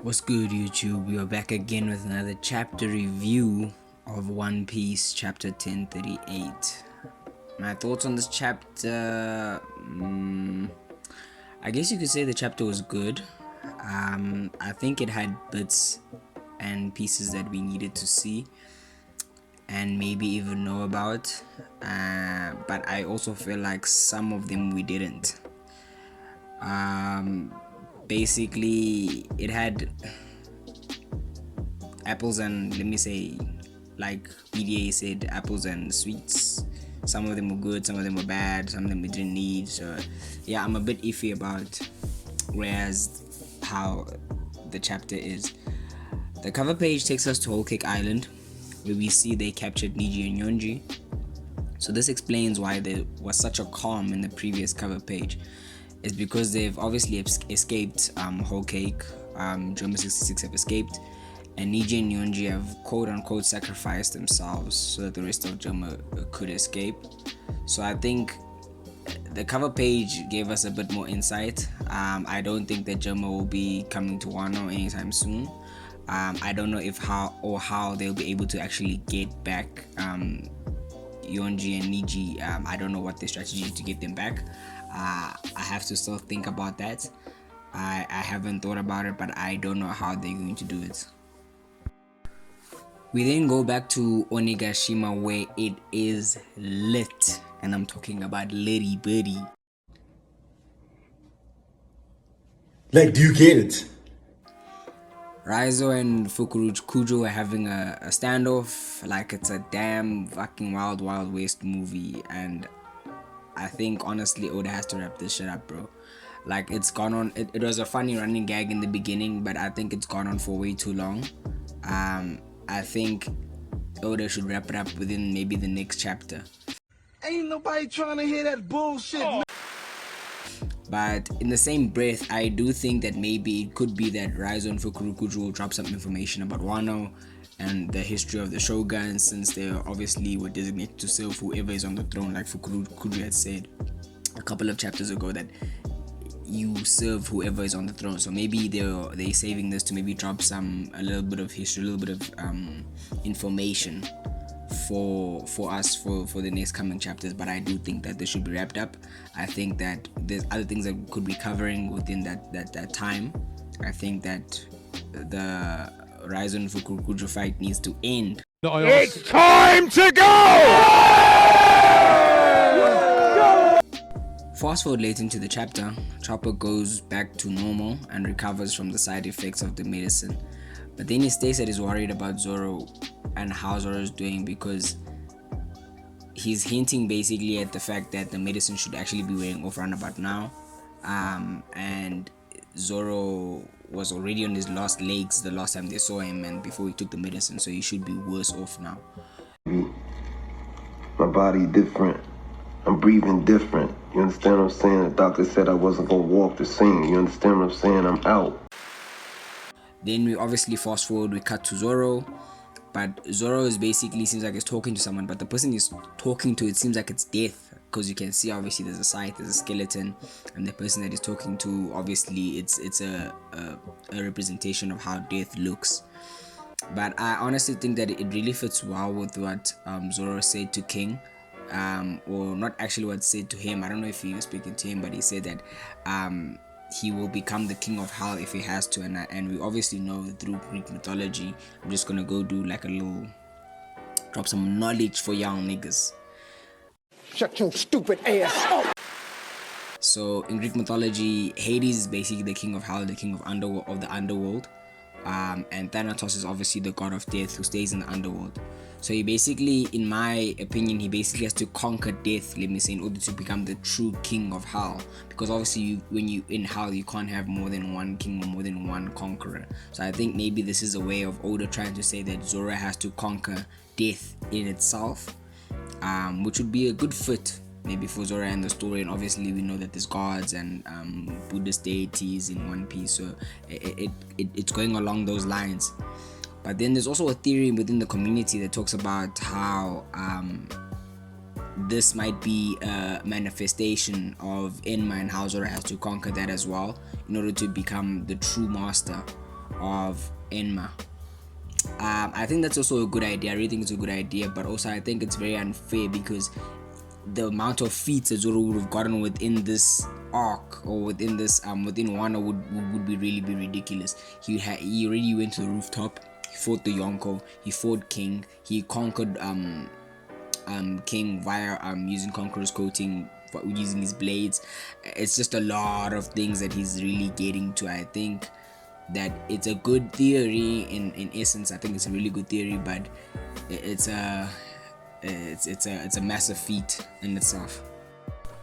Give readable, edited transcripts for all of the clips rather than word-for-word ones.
What's good, YouTube? We are back again with another chapter review of One Piece, chapter 1038. My thoughts on this chapter, I guess you could say the chapter was good. I think it had bits and pieces that we needed to see and maybe even know about, but I also feel like some of them we didn't. Basically, it had apples and, let me say, like BDA said, apples and sweets. Some of them were good, some of them were bad, some of them we didn't need. So yeah, I'm a bit iffy about whereas how the chapter is. The cover page takes us to Whole Cake Island, where we see they captured Niji and Yonji. So this explains why there was such a calm in the previous cover page. It's because they've obviously escaped Whole Cake. Joma 66 have escaped, and Niji and Yonji have quote unquote sacrificed themselves so that the rest of Joma could escape. So I think the cover page gave us a bit more insight. I don't think that Joma will be coming to Wano anytime soon. I don't know if how they'll be able to actually get back Yonji and Niji. I don't know what their strategy is to get them back. I have to still think about that. I haven't thought about it, but I don't know how they're going to do it. We then go back to Onigashima, where it is lit, and I'm talking about Litty Bitty. Like, do you get it? Raizo and Fukurokujo are having a standoff like it's a damn fucking Wild Wild West movie, and I think honestly Oda has to wrap this shit up, bro. Like, it's gone on. It was a funny running gag in the beginning, but I think it's gone on for way too long. I think Oda should wrap it up within maybe the next chapter. Ain't nobody trying to hear that bullshit. Oh. But in the same breath, I do think that maybe it could be that Raizo and Fukurokujo will drop some information about Wano and the history of the Shogun, since they obviously were designated to serve whoever is on the throne, like Fukurokujo had said a couple of chapters ago, that you serve whoever is on the throne. So maybe they're saving this to maybe drop a little bit of history, a little bit of information for us for the next coming chapters. But I do think that this should be wrapped up. I think that there's other things that we could be covering within that time. I think that the Raizo and Fukurokujo fight needs to end. It's time to go! Fast forward later into the chapter, Chopper goes back to normal and recovers from the side effects of the medicine. But then he states that he's worried about Zoro and how Zoro is doing, because he's hinting basically at the fact that the medicine should actually be wearing off around about now. And Zoro was already on his last legs the last time they saw him and before he took the medicine, so he should be worse off now. My body different. I'm breathing different. You understand what I'm saying? The doctor said I wasn't gonna walk the same. You understand what I'm saying? I'm out. Then we obviously fast forward, we cut to Zoro. But Zoro is basically, seems like he's talking to someone, but the person he's talking to, it seems like it's Death, because you can see obviously there's a scythe, there's a skeleton, and the person that he's talking to, obviously it's a representation of how Death looks. But I honestly think that it really fits well with what Zoro said to King, or not actually what said to him. I don't know if he was speaking to him, but he said that he will become the king of hell if he has to, and we obviously know through Greek mythology. I'm just gonna go do like a little drop some knowledge for young niggas. Shut your stupid ass up. So in Greek mythology, Hades is basically the king of hell, the king of the underworld, and Thanatos is obviously the god of death who stays in the underworld. So he basically, in my opinion, he basically has to conquer death, let me say, in order to become the true king of hell. Because obviously when you in hell, you can't have more than one king or more than one conqueror. So I think maybe this is a way of Oda trying to say that Zoro has to conquer death in itself, which would be a good fit maybe for Zoro and the story. And obviously we know that there's gods and Buddhist deities in One Piece, so it's going along those lines. But then there's also a theory within the community that talks about how this might be a manifestation of Enma and how Zoro has to conquer that as well in order to become the true master of Enma. I think that's also a good idea. I really think it's a good idea, but also I think it's very unfair because the amount of feats that Zoro would have gotten within this arc or within this within Wano would be ridiculous. He already went to the rooftop. He fought the Yonko. He fought King. He conquered King via using Conqueror's coating, using his blades. It's just a lot of things that he's really getting to. I think that it's a good theory in essence. I think it's a really good theory, but it's a massive feat in itself.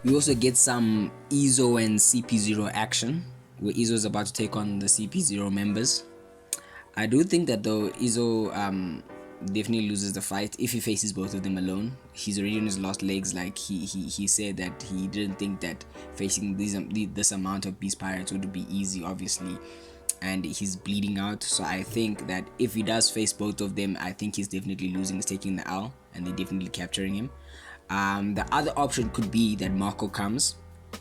We also get some Izo and CP0 action where Izo is about to take on the CP0 members. I do think that though Izo definitely loses the fight if he faces both of them alone. He's already on his last legs. Like he said that he didn't think that facing this amount of beast pirates would be easy, obviously, and he's bleeding out. So I think that if he does face both of them, I think he's definitely losing. He's taking the L and they're definitely capturing him. The other option could be that Marco comes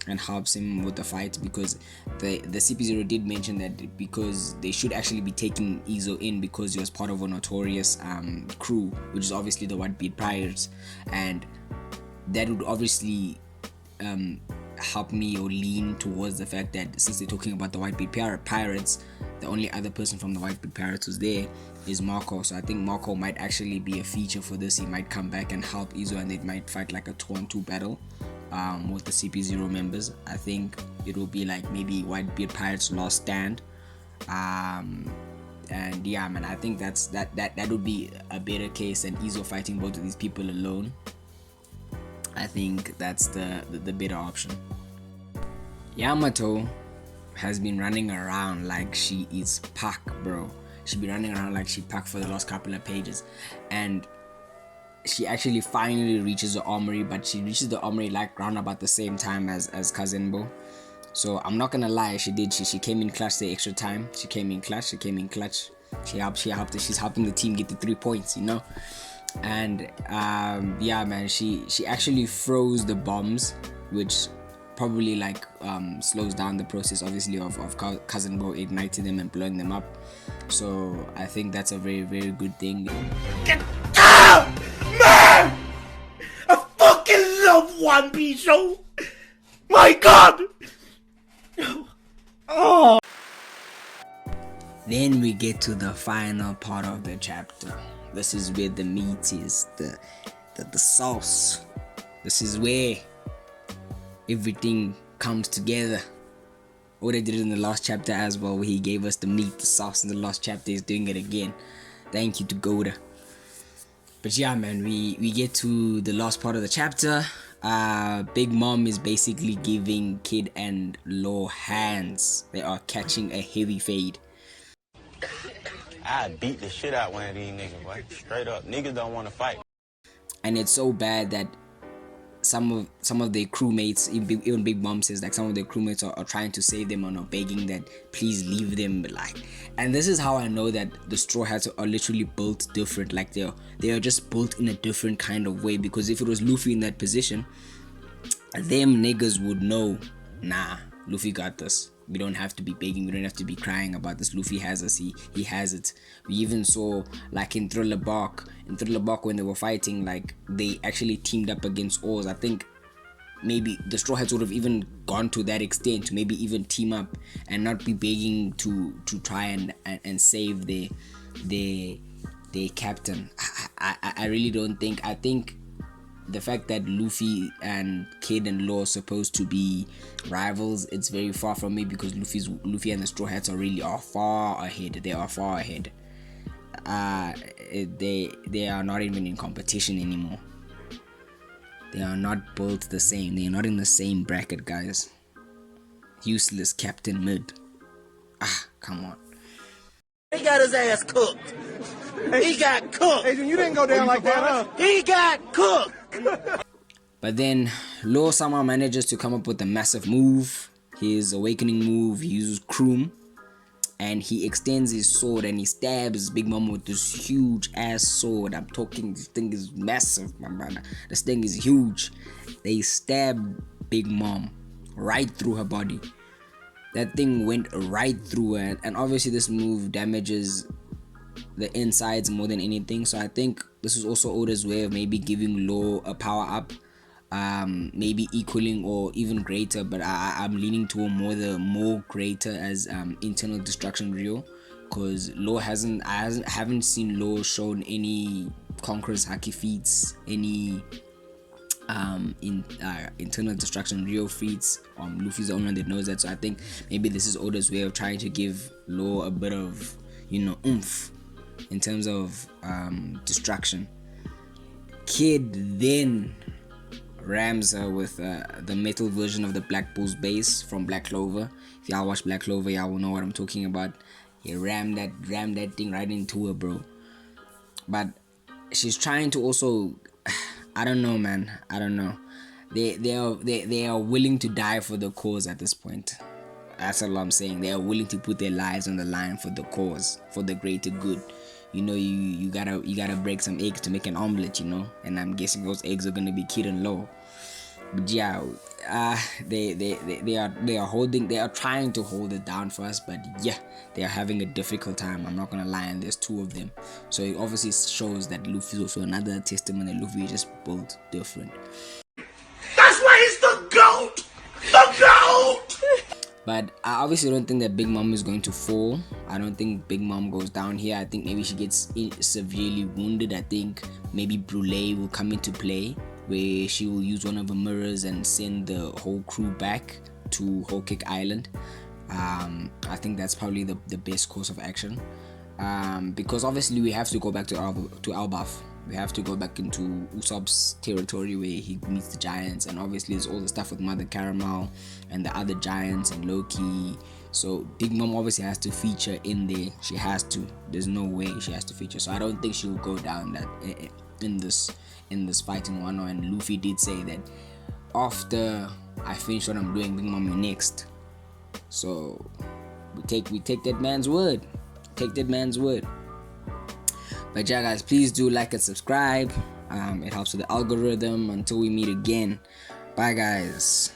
and helps him with the fight, because the CP0 did mention that because they should actually be taking Izo in because he was part of a notorious crew, which is obviously the Whitebeard Pirates, and that would obviously help me or lean towards the fact that since they're talking about the Whitebeard Pirates, the only other person from the Whitebeard Pirates who's there is Marco. So I think Marco might actually be a feature for this. He might come back and help Izo, and they might fight like a 2-on-2 battle with the CP0 members. I think it will be like maybe Whitebeard Pirates last stand. And yeah, man, I think that would be a better case than Izo fighting both of these people alone. I think that's the better option. Yamato has been running around like she is Pac, bro. She's been running around like she Pac for the last couple of pages, and she actually finally reaches the armory, but she reaches the armory like around about the same time as Kazenbo. So I'm not gonna lie, she came in clutch the extra time. She came in clutch. She helped. She's helping the team get the 3 points, you know. And yeah, man, she actually froze the bombs, which probably like slows down the process, obviously, of Kazenbo igniting them and blowing them up. So I think that's a very, very good thing. Get out, man! I fucking love One Piece show. My God. Oh. Then we get to the final part of the chapter. This is where the meat is, the sauce. This is where everything comes together. Oda did it in the last chapter as well, where he gave us the meat, the sauce in the last chapter. He's doing it again. Thank you to Goda. But yeah, man, we get to the last part of the chapter. Big Mom is basically giving Kid and Law hands. They are catching a heavy fade. I beat the shit out one of these niggas, boy. Straight up. Niggas don't want to fight. And it's so bad that some of their crewmates, even Big Mom says, like, some of their crewmates are trying to save them and are begging that please leave them, like. And this is how I know that the Straw Hats are literally built different. Like they are just built in a different kind of way, because if it was Luffy in that position, them niggas would know, nah, Luffy got this. We don't have to be begging, we don't have to be crying about this. Luffy has us, he has it. We even saw, like, in Thriller Bark when they were fighting, like, they actually teamed up against Oars. I think maybe the Straw Hats would have even gone to that extent, to maybe even team up and not be begging to try and save their captain. I really don't think, I think the fact that Luffy and Kid and Law are supposed to be rivals, it's very far from me, because Luffy and the Straw Hats are far ahead. They are far ahead. They are not even in competition anymore. They are not built the same. They are not in the same bracket, guys. Useless Captain Mid. Come on. He got his ass cooked. He got cooked. Adrian, you didn't go down like that, huh? He got cooked. But then Law somehow manages to come up with a massive move. His awakening move. He uses Kroom, and he extends his sword and he stabs Big Mom with this huge ass sword. I'm talking, this thing is massive, my brother. This thing is huge. They stab Big Mom right through her body. that thing went right through it, and obviously this move damages the insides more than anything. So I think this is also Oda's way of maybe giving Law a power up, maybe equaling or even greater. But I'm leaning toward more greater as internal destruction real, because Law haven't seen Law shown any conqueror's haki feats, any internal destruction real feats. Luffy's the only one that knows that, so I think maybe this is Oda's way of trying to give Law a bit of oomph in terms of destruction. Kid then rams her with the metal version of the Black Bull's base from Black Clover. If y'all watch Black Clover, y'all will know what I'm talking about. He rammed that thing right into her, bro. But she's trying to also, I don't know, man. I don't know. They are willing to die for the cause at this point. That's all I'm saying. They are willing to put their lives on the line for the cause, for the greater good. You gotta break some eggs to make an omelet, and I'm guessing those eggs are gonna be Kid and Law. But yeah, they are trying to hold it down for us, but yeah, they are having a difficult time. I'm not gonna lie, and there's two of them, so it obviously shows that Luffy is also another testament that Luffy is just built different. That's why he's the GOAT! The GOAT! But I obviously don't think that Big Mom is going to fall. I don't think Big Mom goes down here. I think maybe she gets severely wounded. I think maybe Brûlé will come into play, where she will use one of her mirrors and send the whole crew back to Whole Cake Island. I think that's probably the best course of action, because obviously we have to go back to Elbaf. We have to go back into Usopp's territory where he meets the giants, and obviously there's all the stuff with Mother Caramel and the other giants and Loki. So Big Mom obviously has to feature in there. She has to. There's no way she has to feature. So I don't think she'll go down that in this fight in Wano. And Luffy did say that after I finish what I'm doing, Big Mom, you're next. So we take that man's word. Take that man's word. But yeah, guys, please do like and subscribe. It helps with the algorithm. Until we meet again, bye, guys.